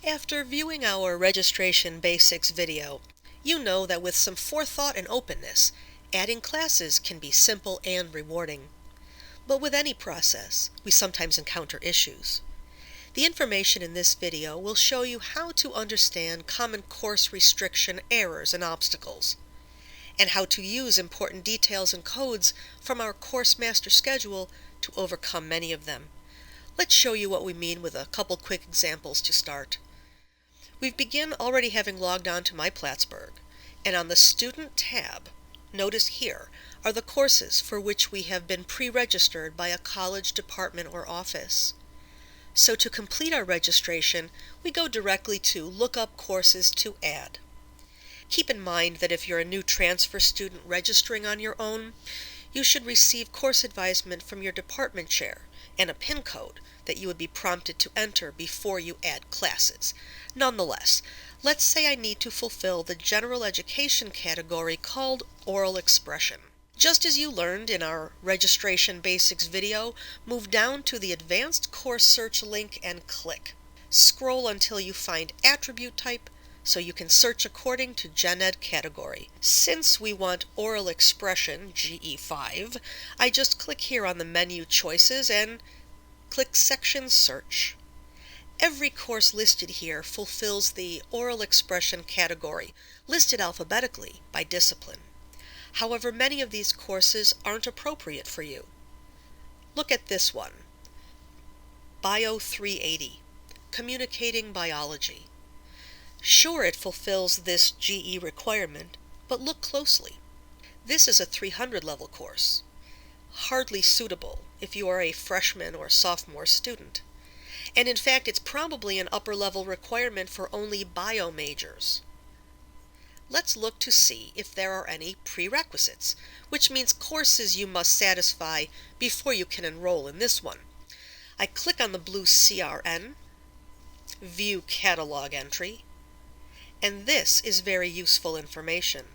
After viewing our Registration Basics video, you know that with some forethought and openness, adding classes can be simple and rewarding. But with any process, we sometimes encounter issues. The information in this video will show you how to understand common course restriction errors and obstacles, and how to use important details and codes from our course master schedule to overcome many of them. Let's show you what we mean with a couple quick examples to start. We begin already having logged on to my Plattsburgh, and on the Student tab, notice here are the courses for which we have been pre-registered by a college department or office. So to complete our registration, we go directly to Look Up Courses to Add. Keep in mind that if you're a new transfer student registering on your own, you should receive course advisement from your department chair and a PIN code that you would be prompted to enter before you add classes. Nonetheless, let's say I need to fulfill the general education category called Oral Expression. Just as you learned in our Registration Basics video, move down to the Advanced Course Search link and click. Scroll until you find Attribute Type so you can search according to Gen Ed category. Since we want Oral Expression, GE5, I just click here on the menu choices and click Section Search. Every course listed here fulfills the Oral Expression category, listed alphabetically by discipline. However, many of these courses aren't appropriate for you. Look at this one, Bio 380, Communicating Biology. Sure, it fulfills this GE requirement, but look closely. This is a 300 level course, hardly suitable if you are a freshman or sophomore student. And in fact, it's probably an upper level requirement for only bio majors. Let's look to see if there are any prerequisites, which means courses you must satisfy before you can enroll in this one. I click on the blue CRN, View Catalog Entry, and this is very useful information.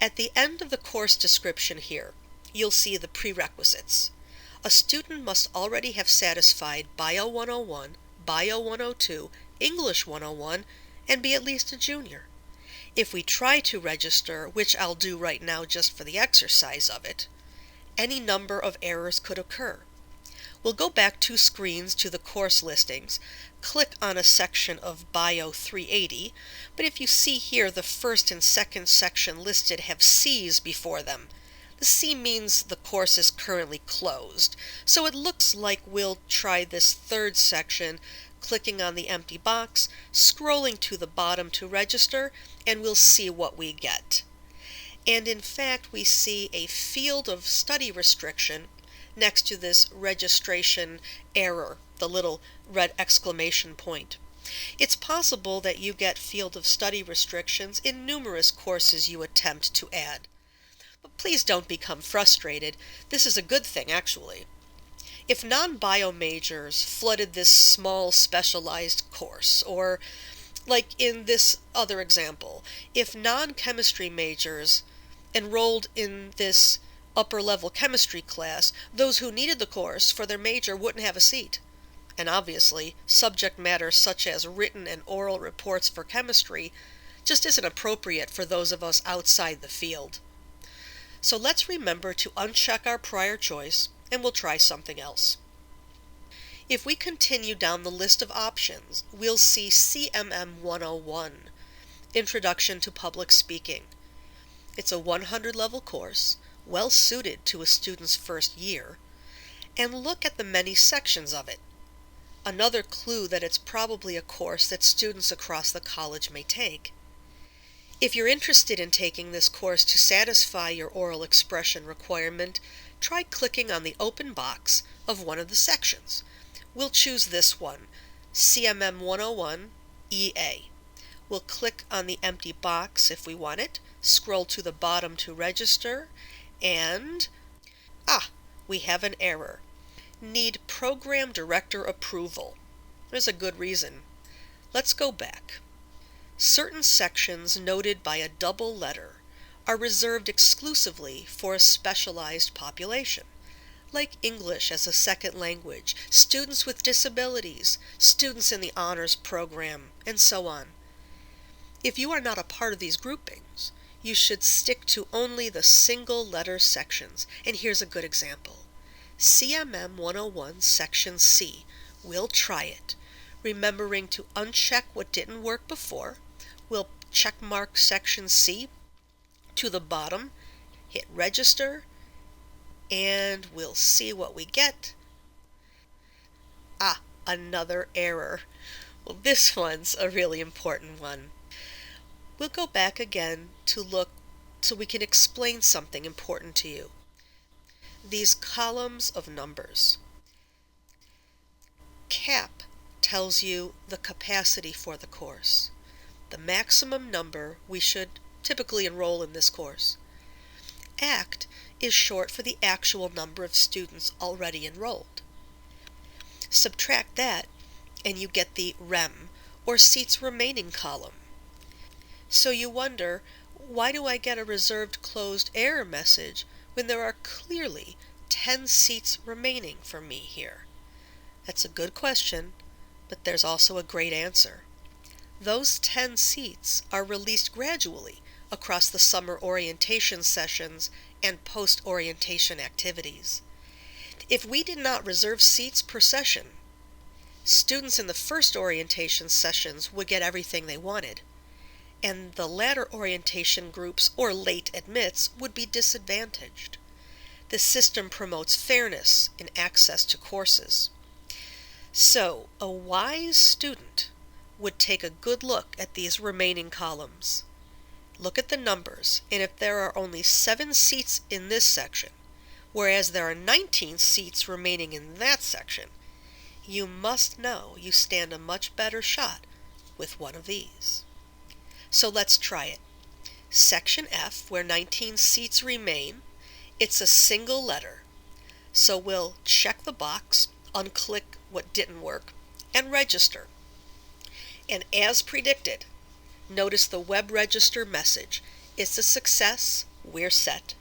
At the end of the course description here, you'll see the prerequisites. A student must already have satisfied Bio 101, Bio 102, English 101, and be at least a junior. If we try to register, which I'll do right now just for the exercise of it, any number of errors could occur. We'll go back 2 screens to the course listings, click on a section of Bio 380, but if you see here the first and second section listed have C's before them. The C means the course is currently closed, so it looks like we'll try this third section, clicking on the empty box, scrolling to the bottom to register, and we'll see what we get. And in fact, we see a field of study restriction next to this registration error, the little red exclamation point. It's possible that you get field of study restrictions in numerous courses you attempt to add. But please don't become frustrated. This is a good thing, actually. If non-bio majors flooded this small specialized course, or like in this other example, if non-chemistry majors enrolled in this upper-level chemistry class, those who needed the course for their major wouldn't have a seat. And obviously, subject matter such as written and oral reports for chemistry just isn't appropriate for those of us outside the field. So let's remember to uncheck our prior choice, and we'll try something else. If we continue down the list of options, we'll see CMM 101, Introduction to Public Speaking. It's a 100 level course, well suited to a student's first year, and look at the many sections of it. Another clue that it's probably a course that students across the college may take. If you're interested in taking this course to satisfy your oral expression requirement, try clicking on the open box of one of the sections. We'll choose this one, CMM 101 EA. We'll click on the empty box if we want it, scroll to the bottom to register, and we have an error. Need program director approval. There's a good reason. Let's go back. Certain sections noted by a double letter are reserved exclusively for a specialized population. like English as a second language, students with disabilities, students in the honors program, and so on. If you are not a part of these groupings, you should stick to only the single letter sections, and here's a good example. CMM 101 Section C. We'll try it, remembering to uncheck what didn't work before. We'll check mark Section C to the bottom, hit register, and we'll see what we get. Another error. Well, this one's a really important one. We'll go back again to look so we can explain something important to you. These columns of numbers. CAP tells you the capacity for the course, the maximum number we should typically enroll in this course. ACT is short for the actual number of students already enrolled. Subtract that and you get the REM, or seats remaining column. So you wonder, why do I get a reserved closed error message when there are clearly 10 seats remaining for me here? That's a good question, but there's also a great answer. Those 10 seats are released gradually across the summer orientation sessions and post-orientation activities. If we did not reserve seats per session, students in the first orientation sessions would get everything they wanted, and the latter orientation groups or late admits would be disadvantaged. The system promotes fairness in access to courses. So, a wise student would take a good look at these remaining columns. Look at the numbers, and if there are only 7 seats in this section, whereas there are 19 seats remaining in that section, you must know you stand a much better shot with one of these. So let's try it. Section F, where 19 seats remain, it's a single letter. So we'll check the box, unclick what didn't work, and register. And as predicted, notice the web register message. It's a success. We're set.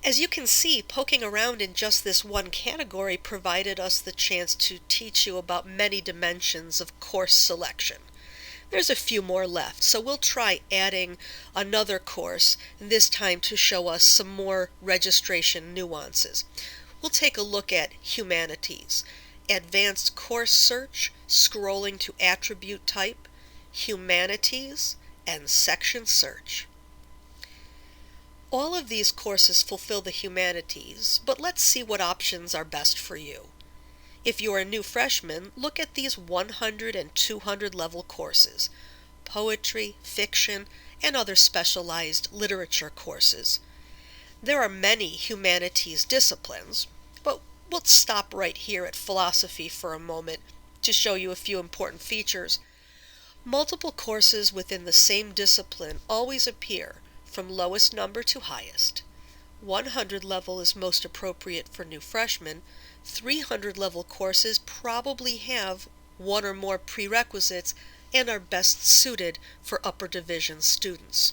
As you can see, poking around in just this one category provided us the chance to teach you about many dimensions of course selection. There's a few more left, so we'll try adding another course, this time to show us some more registration nuances. We'll take a look at humanities, advanced course search, scrolling to attribute type, humanities, and section search. All of these courses fulfill the humanities, but let's see what options are best for you. If you're a new freshman, look at these 100 and 200 level courses, poetry, fiction, and other specialized literature courses. There are many humanities disciplines, but we'll stop right here at philosophy for a moment to show you a few important features. Multiple courses within the same discipline always appear from lowest number to highest. 100 level is most appropriate for new freshmen. 300 level courses probably have one or more prerequisites and are best suited for upper division students.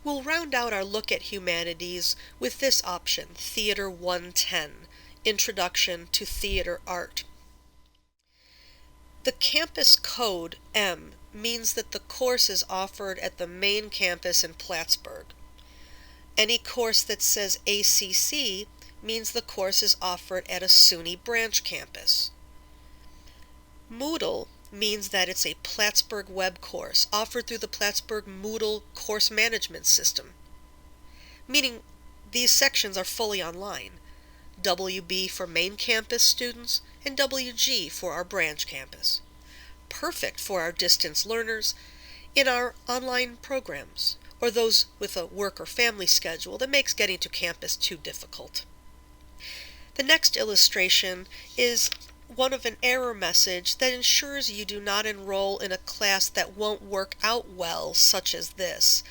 We'll round out our look at humanities with this option, Theater 110, Introduction to Theater Art. The campus code M means that the course is offered at the main campus in Plattsburgh. Any course that says ACC means the course is offered at a SUNY branch campus. Moodle means that it's a Plattsburgh web course offered through the Plattsburgh Moodle course management system, meaning these sections are fully online. WB for main campus students and WG for our branch campus. Perfect for our distance learners in our online programs, or those with a work or family schedule that makes getting to campus too difficult. The next illustration is one of an error message that ensures you do not enroll in a class that won't work out well, such as this.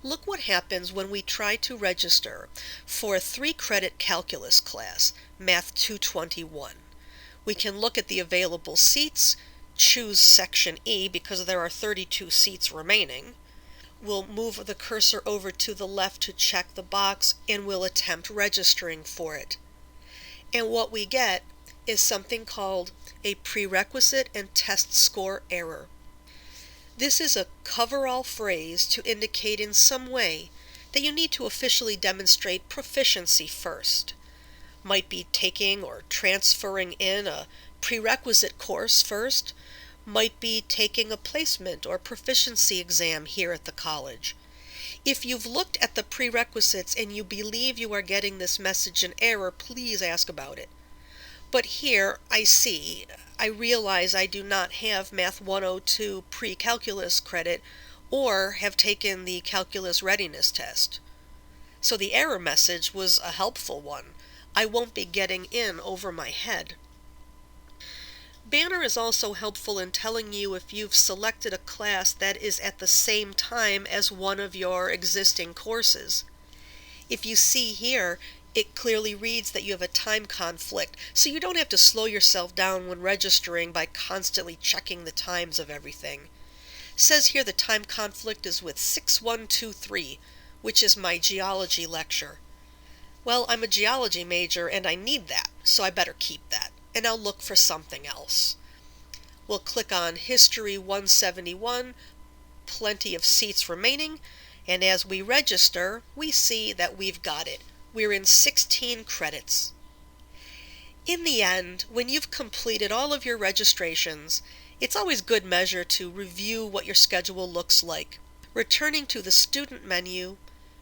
Look what happens when we try to register for a 3-credit calculus class, Math 221. We can look at the available seats, choose Section E because there are 32 seats remaining. We'll move the cursor over to the left to check the box, and we'll attempt registering for it. And what we get is something called a prerequisite and test score error. This is a cover-all phrase to indicate in some way that you need to officially demonstrate proficiency first. Might be taking or transferring in a prerequisite course first, might be taking a placement or proficiency exam here at the college. If you've looked at the prerequisites and you believe you are getting this message in error, please ask about it. But here I realize I do not have Math 102 pre-calculus credit or have taken the calculus readiness test. So the error message was a helpful one. I won't be getting in over my head. Banner is also helpful in telling you if you've selected a class that is at the same time as one of your existing courses. If you see here, it clearly reads that you have a time conflict, so you don't have to slow yourself down when registering by constantly checking the times of everything. It says here the time conflict is with 6123, which is my geology lecture. Well, I'm a geology major and I need that, so I better keep that, and I'll look for something else. We'll click on History 171, plenty of seats remaining, and as we register, we see that we've got it. We're in 16 credits. In the end, when you've completed all of your registrations, it's always good measure to review what your schedule looks like. Returning to the Student menu,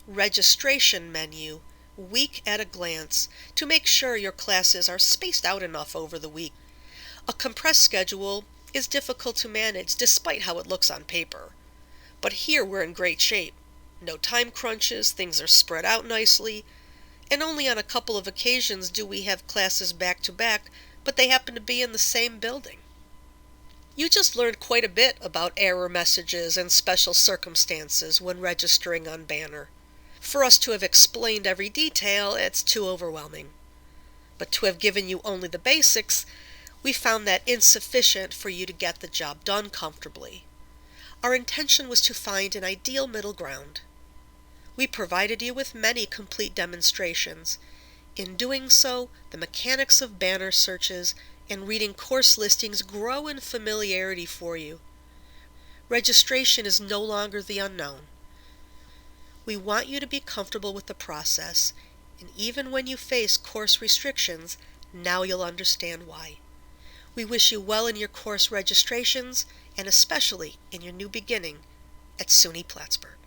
Registration menu, Week at a glance, to make sure your classes are spaced out enough over the week. A compressed schedule is difficult to manage despite how it looks on paper. But here we're in great shape. No time crunches, things are spread out nicely, and only on a couple of occasions do we have classes back to back, but they happen to be in the same building. You just learned quite a bit about error messages and special circumstances when registering on Banner. For us to have explained every detail, it's too overwhelming. But to have given you only the basics, we found that insufficient for you to get the job done comfortably. Our intention was to find an ideal middle ground. We provided you with many complete demonstrations. In doing so, the mechanics of Banner searches and reading course listings grow in familiarity for you. Registration is no longer the unknown. We want you to be comfortable with the process, and even when you face course restrictions, now you'll understand why. We wish you well in your course registrations, and especially in your new beginning at SUNY Plattsburgh.